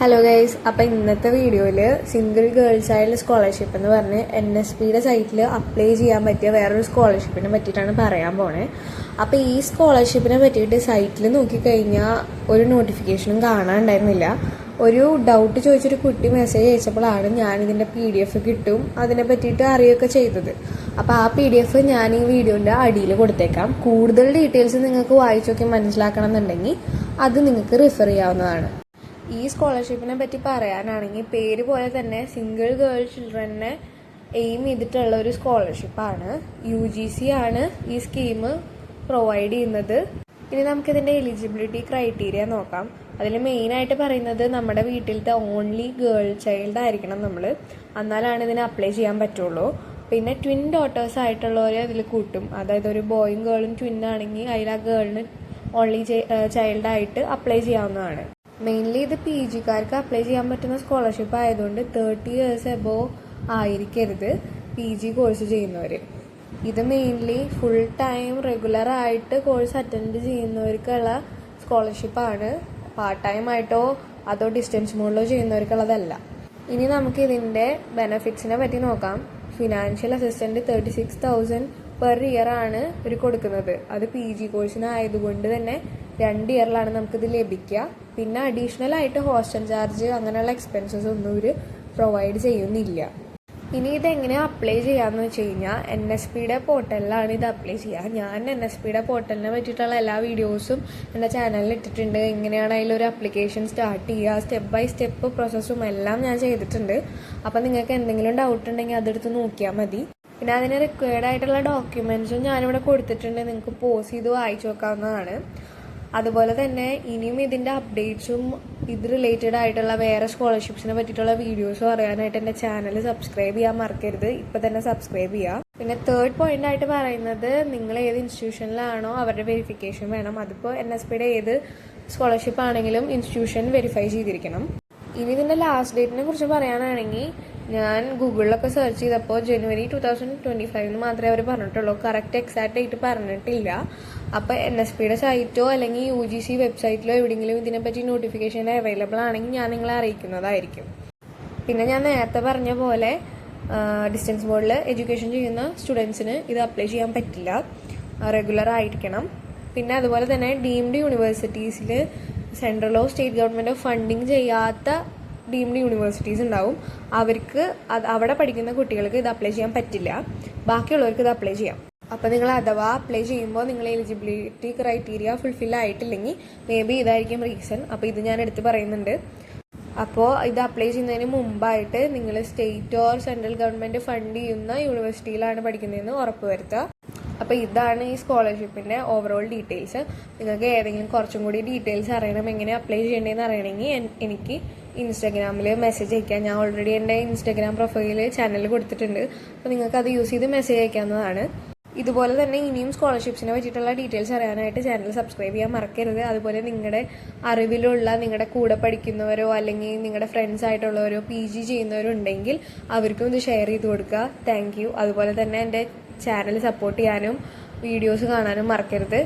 Hello guys, അപ്പോൾ ഇന്നത്തെ വീഡിയോയിൽ സിംഗിൾ ഗേൾ ചൈൽഡ് സ്കോളർഷിപ്പ് എന്ന് പറഞ്ഞ് NSPയുടെ സൈറ്റിൽ അപ്ലൈ ചെയ്യാൻ പറ്റിയ വേറൊരു സ്കോളർഷിപ്പിനെ പറ്റിയിട്ടാണ് പറയാൻ പോണേ. അപ്പോൾ ഈ സ്കോളർഷിപ്പിനെ പറ്റിയിട്ട് സൈറ്റിൽ നോക്കിക്കഴിഞ്ഞാൽ ഒരു നോട്ടിഫിക്കേഷനും കാണാനുണ്ടായിരുന്നില്ല. ഒരു ഡൗട്ട് ചോദിച്ചൊരു കുട്ടി മെസ്സേജ് അയച്ചപ്പോഴാണ് ഞാനിതിൻ്റെ PDF കിട്ടും അതിനെ പറ്റിയിട്ട് അറിയുകയൊക്കെ ചെയ്തത്. അപ്പോൾ ആ PDF ഞാൻ ഈ വീഡിയോൻ്റെ അടിയിൽ കൊടുത്തേക്കാം. കൂടുതൽ ഡീറ്റെയിൽസ് നിങ്ങൾക്ക് വായിച്ച് നോക്കി മനസ്സിലാക്കണം എന്നുണ്ടെങ്കിൽ അത് നിങ്ങൾക്ക് റെഫർ ചെയ്യാവുന്നതാണ്. ഈ സ്കോളർഷിപ്പിനെ പറ്റി പറയാനാണെങ്കിൽ പേര് പോലെ തന്നെ സിംഗിൾ ഗേൾ ചിൽഡ്രനെ എയിം ചെയ്തിട്ടുള്ള ഒരു സ്കോളർഷിപ്പാണ്. UGC ആണ് ഈ സ്കീം പ്രൊവൈഡ് ചെയ്യുന്നത്. ഇനി നമുക്കിതിൻ്റെ എലിജിബിലിറ്റി ക്രൈറ്റീരിയ നോക്കാം. അതിൽ മെയിനായിട്ട് പറയുന്നത് നമ്മുടെ വീട്ടിലത്തെ ഓൺലി ഗേൾ ചൈൽഡ് ആയിരിക്കണം നമ്മൾ, എന്നാലാണ് ഇതിന് അപ്ലൈ ചെയ്യാൻ പറ്റുള്ളൂ. പിന്നെ ട്വിൻ ഡോട്ടേഴ്സ് ആയിട്ടുള്ളവരെ അതിൽ കൂട്ടും. അതായത് ഒരു ബോയും ഗേളും ട്വിൻ ആണെങ്കിൽ അതിൽ ആ ഗേളിന് ഓൺലി ചൈൽഡായിട്ട് അപ്ലൈ ചെയ്യാവുന്നതാണ്. മെയിൻലി ഇത് PGക്കാർക്ക് അപ്ലൈ ചെയ്യാൻ പറ്റുന്ന സ്കോളർഷിപ്പ് ആയതുകൊണ്ട് 30 years എബോവ് ആയിരിക്കരുത് PG കോഴ്സ് ചെയ്യുന്നവർ. ഇത് മെയിൻലി ഫുൾ ടൈം റെഗുലറായിട്ട് കോഴ്സ് അറ്റൻഡ് ചെയ്യുന്നവർക്കുള്ള സ്കോളർഷിപ്പാണ്. പാർട്ട് ടൈം ആയിട്ടോ അതോ ഡിസ്റ്റൻസ് മോഡിലോ ചെയ്യുന്നവർക്കുള്ളതല്ല. ഇനി നമുക്ക് ഇതിൻ്റെ ബെനഫിറ്റ്സിനെ പറ്റി നോക്കാം. ഫിനാൻഷ്യൽ അസിസ്റ്റൻറ്റ് 36,000 പെർ ഇയർ ആണ് ഇവർ കൊടുക്കുന്നത്. അത് PG കോഴ്സിനായതുകൊണ്ട് തന്നെ 2 ഇയറിലാണ് നമുക്കിത് ലഭിക്കുക. പിന്നെ അഡീഷണൽ ആയിട്ട് ഹോസ്റ്റൽ ചാർജ് അങ്ങനെയുള്ള എക്സ്പെൻസസ് ഒന്നും ഇവർ പ്രൊവൈഡ് ചെയ്യുന്നില്ല. ഇനി ഇതെങ്ങനെ അപ്ലൈ ചെയ്യാമെന്ന് വെച്ച് കഴിഞ്ഞാൽ NSPയുടെ പോർട്ടലിലാണ് ഇത് അപ്ലൈ ചെയ്യുക. ഞാൻ NSPയുടെ പോർട്ടലിനെ പറ്റിയിട്ടുള്ള എല്ലാ വീഡിയോസും എൻ്റെ ചാനലിൽ ഇട്ടിട്ടുണ്ട്. എങ്ങനെയാണ് അതിലൊരു അപ്ലിക്കേഷൻ സ്റ്റാർട്ട് ചെയ്യുക, സ്റ്റെപ്പ് ബൈ സ്റ്റെപ്പ് പ്രോസസ്സും എല്ലാം ഞാൻ ചെയ്തിട്ടുണ്ട്. അപ്പം നിങ്ങൾക്ക് എന്തെങ്കിലും ഡൗട്ട് ഉണ്ടെങ്കിൽ അതെടുത്ത് നോക്കിയാൽ മതി. പിന്നെ അതിന് റിക്വയർഡ് ആയിട്ടുള്ള ഡോക്യുമെൻറ്റ്സും ഞാനിവിടെ കൊടുത്തിട്ടുണ്ട്. നിങ്ങൾക്ക് പോസ് ചെയ്ത് വായിച്ചു നോക്കാവുന്നതാണ്. അതുപോലെ തന്നെ ഇനിയും ഇതിൻ്റെ അപ്ഡേറ്റ്സും ഇത് റിലേറ്റഡ് ആയിട്ടുള്ള വേറെ സ്കോളർഷിപ്സിനെ പറ്റിയിട്ടുള്ള വീഡിയോസും അറിയാനായിട്ട് എൻ്റെ ചാനൽ സബ്സ്ക്രൈബ് ചെയ്യാൻ മറക്കരുത്. ഇപ്പം തന്നെ സബ്സ്ക്രൈബ് ചെയ്യുക. പിന്നെ തേർഡ് പോയിന്റ് ആയിട്ട് പറയുന്നത്, നിങ്ങൾ ഏത് ഇൻസ്റ്റിറ്റ്യൂഷനിലാണോ അവരുടെ വെരിഫിക്കേഷൻ വേണം. അതിപ്പോൾ NSPയുടെ ഏത് സ്കോളർഷിപ്പ് ആണെങ്കിലും ഇൻസ്റ്റിറ്റ്യൂഷൻ വെരിഫൈ ചെയ്തിരിക്കണം. ഇനി ഇതിൻ്റെ ലാസ്റ്റ് ഡേറ്റിനെ കുറിച്ച് പറയാനാണെങ്കിൽ ഞാൻ ഗൂഗിളിലൊക്കെ സെർച്ച് ചെയ്തപ്പോൾ January 2025 മാത്രമേ അവർ പറഞ്ഞിട്ടുള്ളൂ. കറക്റ്റ് എക്സാക്റ്റ് ഡേറ്റ് പറഞ്ഞിട്ടില്ല. അപ്പോൾ NSPയുടെ സൈറ്റോ അല്ലെങ്കിൽ UGC വെബ്സൈറ്റിലോ എവിടെയെങ്കിലും ഇതിനെപ്പറ്റി നോട്ടിഫിക്കേഷൻ അവൈലബിൾ ആണെങ്കിൽ ഞാൻ നിങ്ങളെ അറിയിക്കുന്നതായിരിക്കും. പിന്നെ ഞാൻ നേരത്തെ പറഞ്ഞ പോലെ ഡിസ്റ്റൻസ് മോഡിൽ എഡ്യൂക്കേഷൻ ചെയ്യുന്ന സ്റ്റുഡൻസിന് ഇത് അപ്ലൈ ചെയ്യാൻ പറ്റില്ല, റെഗുലർ ആയിരിക്കണം. പിന്നെ അതുപോലെ തന്നെ ഡീംഡ് യൂണിവേഴ്സിറ്റീസിൽ സെൻട്രലോ സ്റ്റേറ്റ് ഗവൺമെൻറ്റോ ഫണ്ടിങ് ചെയ്യാത്ത ഡീംഡ് യൂണിവേഴ്സിറ്റീസ് ഉണ്ടാവും. അവർക്ക് അവിടെ പഠിക്കുന്ന കുട്ടികൾക്ക് ഇത് അപ്ലൈ ചെയ്യാൻ പറ്റില്ല, ബാക്കിയുള്ളവർക്ക് ഇത് അപ്ലൈ ചെയ്യാം. അപ്പോൾ നിങ്ങൾ അഥവാ അപ്ലൈ ചെയ്യുമ്പോൾ നിങ്ങൾ എലിജിബിലിറ്റി ക്രൈറ്റീരിയ ഫുൾഫിൽ ആയിട്ടില്ലെങ്കിൽ മേ ബി ഇതായിരിക്കും റീസൺ. അപ്പോൾ ഇത് ഞാൻ എടുത്ത് പറയുന്നുണ്ട്. അപ്പോൾ ഇത് അപ്ലൈ ചെയ്യുന്നതിന് മുമ്പായിട്ട് നിങ്ങൾ state or central government fund ചെയ്യുന്ന യൂണിവേഴ്സിറ്റിയിലാണ് പഠിക്കുന്നതെന്ന് ഉറപ്പ് വരുത്തുക. അപ്പോൾ ഇതാണ് ഈ സ്കോളർഷിപ്പിൻ്റെ ഓവറോൾ ഡീറ്റെയിൽസ്. നിങ്ങൾക്ക് ഏതെങ്കിലും കുറച്ചും കൂടി ഡീറ്റെയിൽസ് അറിയണം, എങ്ങനെ അപ്ലൈ ചെയ്യേണ്ടതെന്ന് അറിയണമെങ്കിൽ എനിക്ക് ഇൻസ്റ്റാഗ്രാമിൽ മെസ്സേജ് അയക്കാം. ഞാൻ ഓൾറെഡി എൻ്റെ ഇൻസ്റ്റാഗ്രാം പ്രൊഫൈൽ ചാനലിൽ കൊടുത്തിട്ടുണ്ട്. അപ്പോൾ നിങ്ങൾക്ക് അത് യൂസ് ചെയ്ത് മെസ്സേജ് അയക്കാവുന്നതാണ്. ഇതുപോലെ തന്നെ ഇനിയും സ്കോളർഷിപ്സിനെ പറ്റിയിട്ടുള്ള ഡീറ്റെയിൽസ് അറിയാനായിട്ട് ചാനൽ സബ്സ്ക്രൈബ് ചെയ്യാൻ മറക്കരുത്. അതുപോലെ നിങ്ങളുടെ അറിവിലുള്ള നിങ്ങളുടെ കൂടെ പഠിക്കുന്നവരോ അല്ലെങ്കിൽ നിങ്ങളുടെ ഫ്രണ്ട്സ് ആയിട്ടുള്ളവരോ PG ചെയ്യുന്നവരോ ഉണ്ടെങ്കിൽ അവർക്കും ഇത് ഷെയർ ചെയ്ത് കൊടുക്കുക. Thank you. അതുപോലെ തന്നെ എൻ്റെ ചാനൽ സപ്പോർട്ട് ചെയ്യാനും വീഡിയോസ് കാണാനും മറക്കരുത്.